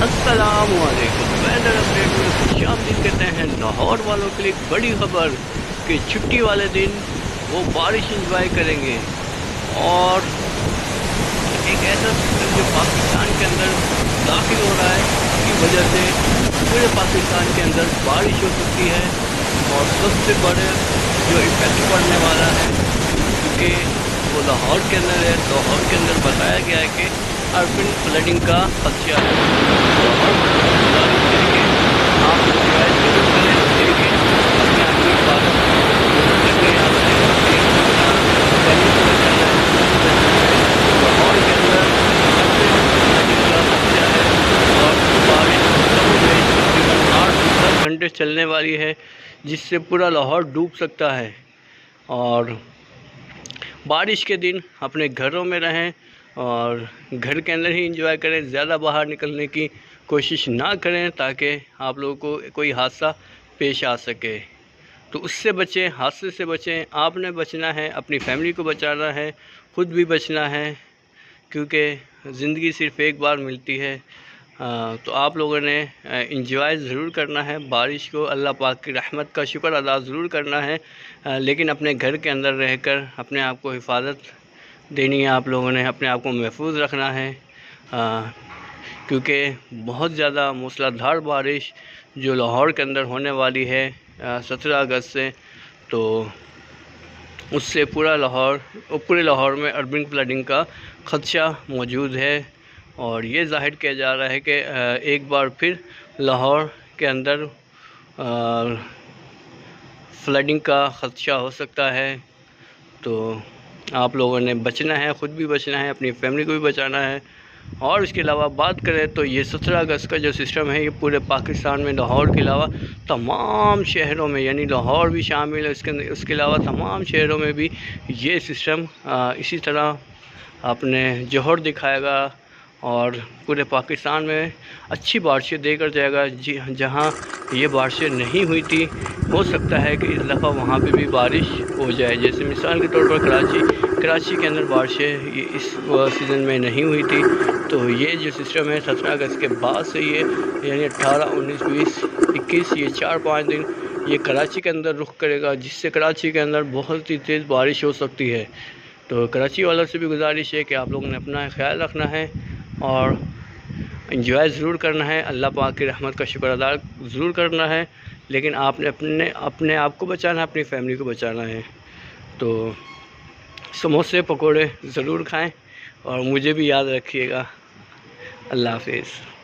अस्सलाम वालेकुम। Weather update में खुशामदीद कहते हैं लाहौर वालों के लिए एक बड़ी खबर कि छुट्टी वाले दिन वो बारिश इंजॉय करेंगे। और एक ऐसा सिस्टम जो पाकिस्तान के अंदर दाखिल हो रहा है, उसकी वजह से पूरे पाकिस्तान के अंदर बारिश हो सकती है। और सबसे बड़े जो इफेक्ट पड़ने वाला है, क्योंकि वो लाहौर के अंदर है, लाहौर के अंदर बताया गया है कि अर्बन फ्लडिंग का खदशा है। लाहौर बारिश करके आप इंजॉय जरूर करें, लेकिन अपने आप की हिफाजत जरूर करके आपने पहले को बचाना है। लाहौर के अंदर अर्बन फ्लडिंग का खदशा है और बारिश तकरीबन 8 से 10 घंटे चलने वाली है, जिससे पूरा लाहौर डूब सकता है। और बारिश के दिन अपने घरों में रहें और घर के अंदर ही एंजॉय करें, ज़्यादा बाहर निकलने की कोशिश ना करें ताकि आप लोगों को कोई हादसा पेश आ सके। तो उससे बचें, हादसे से बचें। आपने बचना है, अपनी फैमिली को बचाना है, ख़ुद भी बचना है, क्योंकि ज़िंदगी सिर्फ़ एक बार मिलती है। तो आप लोगों ने इंजॉय ज़रूर करना है बारिश को, अल्लाह पाक की रहमत का शुक्र अदा ज़रूर करना है, लेकिन अपने घर के अंदर रहकर अपने आप को हिफाजत देनी है। आप लोगों ने अपने आप को महफूज रखना है, क्योंकि बहुत ज़्यादा मूसलाधार बारिश जो लाहौर के अंदर होने वाली है 17 अगस्त से, तो उससे पूरे लाहौर में अर्बन फ्लडिंग का खदशा मौजूद है। और ये ज़ाहिर किया जा रहा है कि एक बार फिर लाहौर के अंदर फ्लडिंग का खदशा हो सकता है। तो आप लोगों ने बचना है, ख़ुद भी बचना है, अपनी फैमिली को भी बचाना है। और इसके अलावा बात करें तो ये 17 अगस्त का जो सिस्टम है, ये पूरे पाकिस्तान में लाहौर के अलावा तमाम शहरों में, यानी लाहौर भी शामिल है उसके अलावा तमाम शहरों में भी ये सिस्टम इसी तरह अपने जोहर दिखाएगा और पूरे पाकिस्तान में अच्छी बारिशें देकर जाएगा। जहाँ ये बारिशें नहीं हुई थी, हो सकता है कि इस दफ़ा वहाँ पे भी बारिश हो जाए। जैसे मिसाल के तौर पर कराची के अंदर बारिशें इस सीज़न में नहीं हुई थी, तो ये जो सिस्टम है 17 अगस्त के बाद से ये यानी 18, 19, 20, 21 ये 4-5 दिन ये कराची के अंदर रुख करेगा, जिससे कराची के अंदर बहुत ही तेज़ बारिश हो सकती है। तो कराची वालों से भी गुजारिश है कि आप लोगों ने अपना ख्याल रखना है और एंजॉय ज़रूर करना है, अल्लाह पाक की रहमत का शुक्र अदा ज़रूर करना है, लेकिन आपने अपने आप को बचाना है, अपनी फैमिली को बचाना है। तो समोसे पकोड़े ज़रूर खाएं और मुझे भी याद रखिएगा। अल्लाह हाफिज़।